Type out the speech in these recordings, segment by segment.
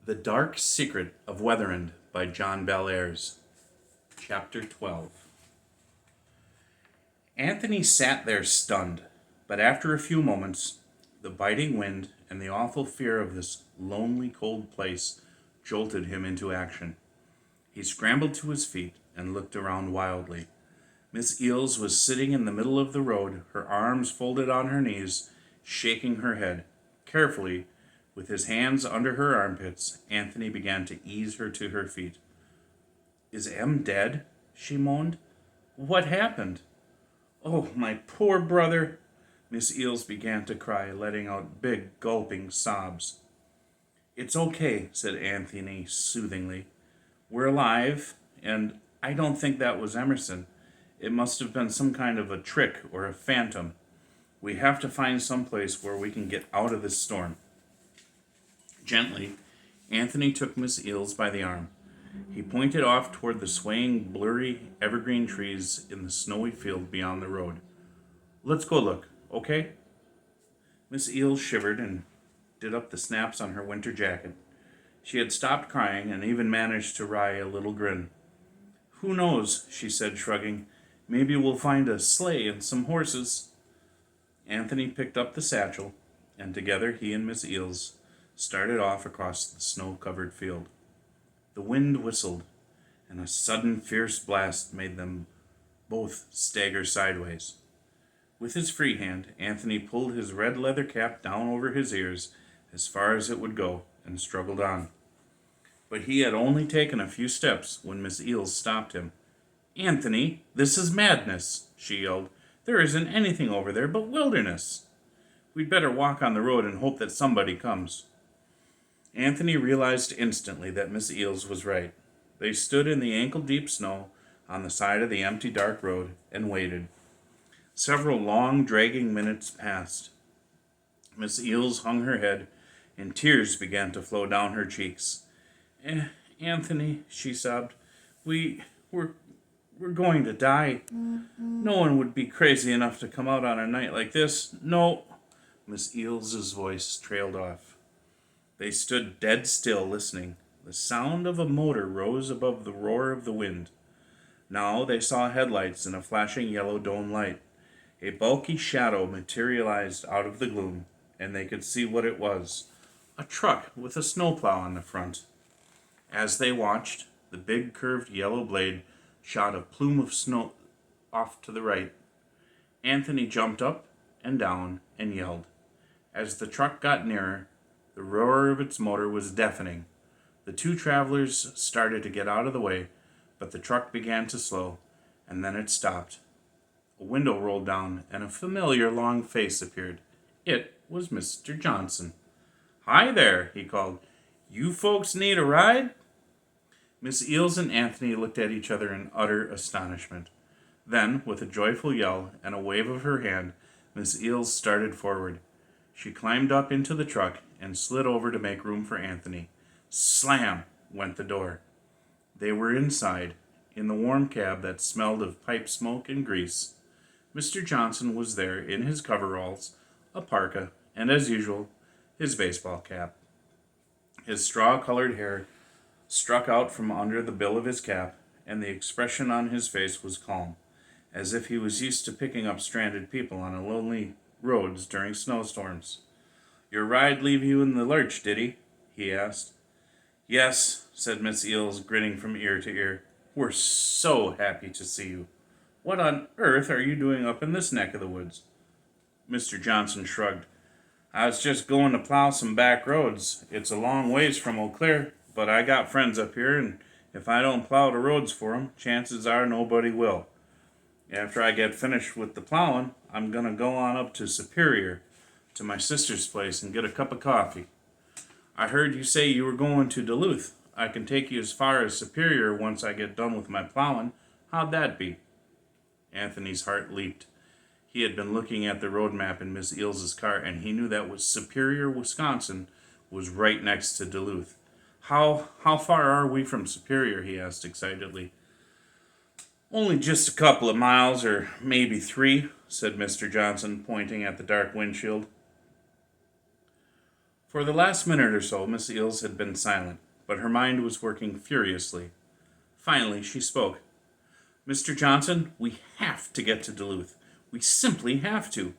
The Dark Secret of WEATHEREND by John Bellairs. Chapter 12. Anthony sat there stunned, but after a few moments, the biting wind and the awful fear of this lonely, cold place jolted him into action. He scrambled to his feet and looked around wildly. Miss Eels was sitting in the middle of the road, her arms folded on her knees, shaking her head. Carefully, with his hands under her armpits, Anthony began to ease her to her feet. "Is Em dead?" she moaned. "What happened?" "Oh, my poor brother!" Miss Eels began to cry, letting out big, gulping sobs. "It's okay," said Anthony soothingly. "We're alive, and I don't think that was Emerson. It must have been some kind of a trick or a phantom. We have to find some place where we can get out of this storm." Gently, Anthony took Miss Eels by the arm. He pointed off toward the swaying, blurry evergreen trees in the snowy field beyond the road. "Let's go look, okay?" Miss Eels shivered and did up the snaps on her winter jacket. She had stopped crying and even managed to wry a little grin. "Who knows," she said, shrugging. "Maybe we'll find a sleigh and some horses." Anthony picked up the satchel, and together he and Miss Eels started off across the snow-covered field. The wind whistled, and a sudden fierce blast made them both stagger sideways. With his free hand, Anthony pulled his red leather cap down over his ears as far as it would go and struggled on. But he had only taken a few steps when Miss Eels stopped him. "Anthony, this is madness," she yelled. "There isn't anything over there but wilderness. We'd better walk on the road and hope that somebody comes." Anthony realized instantly that Miss Eels was right. They stood in the ankle-deep snow on the side of the empty, dark road and waited. Several long, dragging minutes passed. Miss Eels hung her head, and tears began to flow down her cheeks. "Anthony," she sobbed, we're going to die. No one would be crazy enough to come out on a night like this. No." Miss Eels' voice trailed off. They stood dead still, listening. The sound of a motor rose above the roar of the wind. Now they saw headlights and a flashing yellow dome light. A bulky shadow materialized out of the gloom, and they could see what it was. A truck with a snowplow on the front. As they watched, the big curved yellow blade shot a plume of snow off to the right. Anthony jumped up and down and yelled. As the truck got nearer, the roar of its motor was deafening. The two travelers started to get out of the way, but the truck began to slow, and then it stopped. A window rolled down, and a familiar long face appeared. It was Mr. Johnson. "Hi there," he called. "You folks need a ride?" Miss Eels and Anthony looked at each other in utter astonishment. Then, with a joyful yell and a wave of her hand, Miss Eels started forward. She climbed up into the truck and slid over to make room for Anthony. Slam went the door. They were inside, in the warm cab that smelled of pipe smoke and grease. Mr. Johnson was there in his coveralls, a parka, and as usual, his baseball cap. His straw-colored hair struck out from under the bill of his cap, and the expression on his face was calm, as if he was used to picking up stranded people on a lonely roads during snowstorms. "Your ride leave you in the lurch, did he asked. "Yes," said Miss Eels, grinning from ear to ear. "We're so happy to see you. What on earth are you doing up in this neck of the woods?" Mr. Johnson shrugged. "I was just going to plow some back roads. It's a long ways from Eau Claire, but I got friends up here, and if I don't plow the roads for 'em, chances are nobody will. After I get finished with the plowing, I'm going to go on up to Superior, to my sister's place, and get a cup of coffee. I heard you say you were going to Duluth. I can take you as far as Superior once I get done with my plowing. How'd that be?" Anthony's heart leaped. He had been looking at the road map in Miss Eels' car, and he knew that Superior, Wisconsin, was right next to Duluth. How far are we from Superior?" he asked excitedly. "Only just a couple of miles, or maybe 3, said Mr. Johnson, pointing at the dark windshield. For the last minute or so, Miss Eels had been silent, but her mind was working furiously. Finally, she spoke. Mr. Johnson, we have to get to Duluth. We simply have to.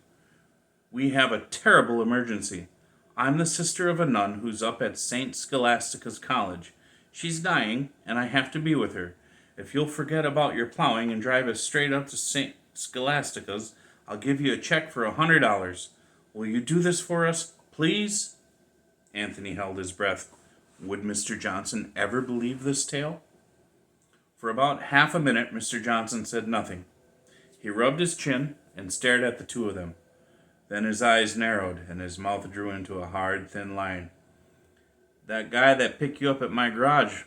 We have a terrible emergency. I'm the sister of a nun who's up at St. Scholastica's College. She's dying, and I have to be with her. If you'll forget about your plowing and drive us straight up to St. Scholastica's, I'll give you a check for $100. Will you do this for us, please? Anthony held his breath. Would Mr. Johnson ever believe this tale? For about half a minute, Mr. Johnson said nothing. He rubbed his chin and stared at the two of them. Then his eyes narrowed and his mouth drew into a hard, thin line. That guy that picked you up at my garage,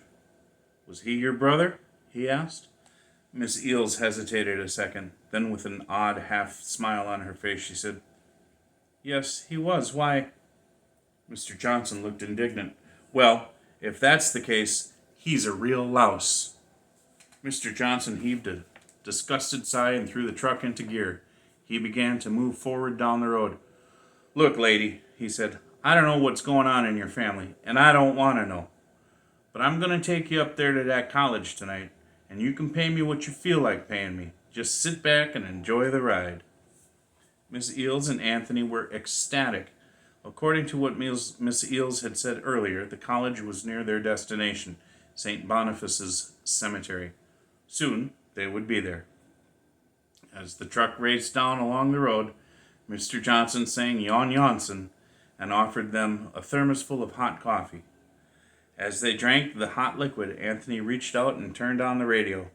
was he your brother? He asked. Miss Eels hesitated a second. Then with an odd half smile on her face, she said, Yes, he was. Why? Mr. Johnson looked indignant. Well, if that's the case, he's a real louse. Mr. Johnson heaved a disgusted sigh and threw the truck into gear. He began to move forward down the road. Look, lady, he said, I don't know what's going on in your family, and I don't want to know. But I'm going to take you up there to that college tonight, and you can pay me what you feel like paying me. Just sit back and enjoy the ride. Miss Eels and Anthony were ecstatic. According to what Miss Eels had said earlier, the college was near their destination, St. Boniface's Cemetery. Soon they would be there. As the truck raced down along the road, Mr. Johnson sang Jan Jansen and offered them a thermos full of hot coffee. As they drank the hot liquid, Anthony reached out and turned on the radio.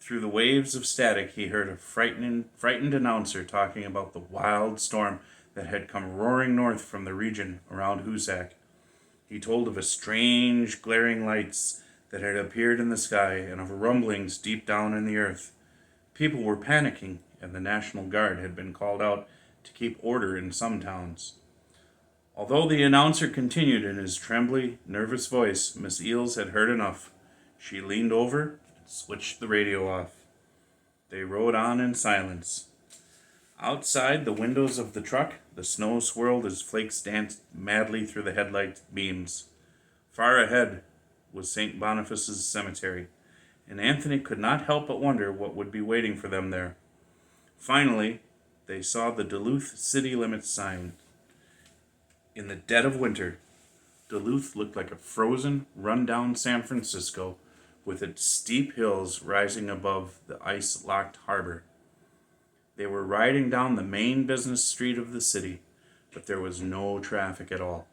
Through the waves of static, he heard a frightened announcer talking about the wild storm that had come roaring north from the region around Hoosac. He told of a strange, glaring lights that had appeared in the sky and of rumblings deep down in the earth. People were panicking, and the National Guard had been called out to keep order in some towns. Although the announcer continued in his trembly, nervous voice, Miss Eels had heard enough. She leaned over and switched the radio off. They rode on in silence. Outside the windows of the truck, the snow swirled as flakes danced madly through the headlight beams. Far ahead was St. Boniface's Cemetery, and Anthony could not help but wonder what would be waiting for them there. Finally, they saw the Duluth city limits sign. In the dead of winter, Duluth looked like a frozen, run-down San Francisco with its steep hills rising above the ice-locked harbor. They were riding down the main business street of the city, but there was no traffic at all.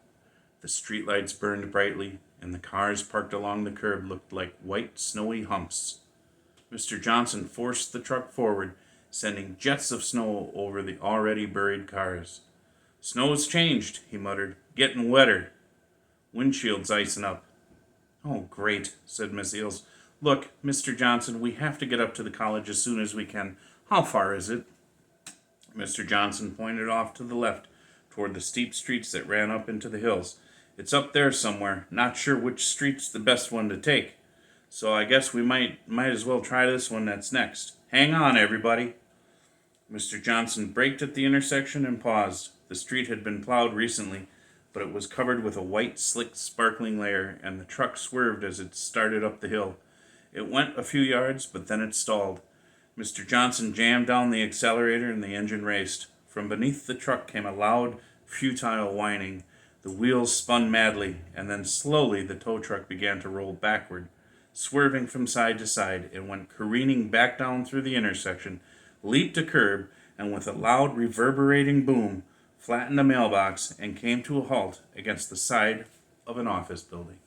The streetlights burned brightly, and the cars parked along the curb looked like white, snowy humps. Mr. Johnson forced the truck forward, sending jets of snow over the already buried cars. Snow's changed, he muttered. Getting wetter. Windshield's icing up. Oh, great, said Miss Eels. Look, Mr. Johnson, we have to get up to the college as soon as we can. How far is it? Mr. Johnson pointed off to the left, toward the steep streets that ran up into the hills. It's up there somewhere. Not sure which street's the best one to take. So I guess we might as well try this one that's next. Hang on, everybody. Mr. Johnson braked at the intersection and paused. The street had been plowed recently, but it was covered with a white, slick, sparkling layer, and the truck swerved as it started up the hill. It went a few yards, but then it stalled. Mr. Johnson jammed down the accelerator and the engine raced. From beneath the truck came a loud, futile whining. The wheels spun madly, and then slowly the tow truck began to roll backward. Swerving from side to side, it went careening back down through the intersection, leaped a curb, and with a loud reverberating boom, flattened a mailbox and came to a halt against the side of an office building.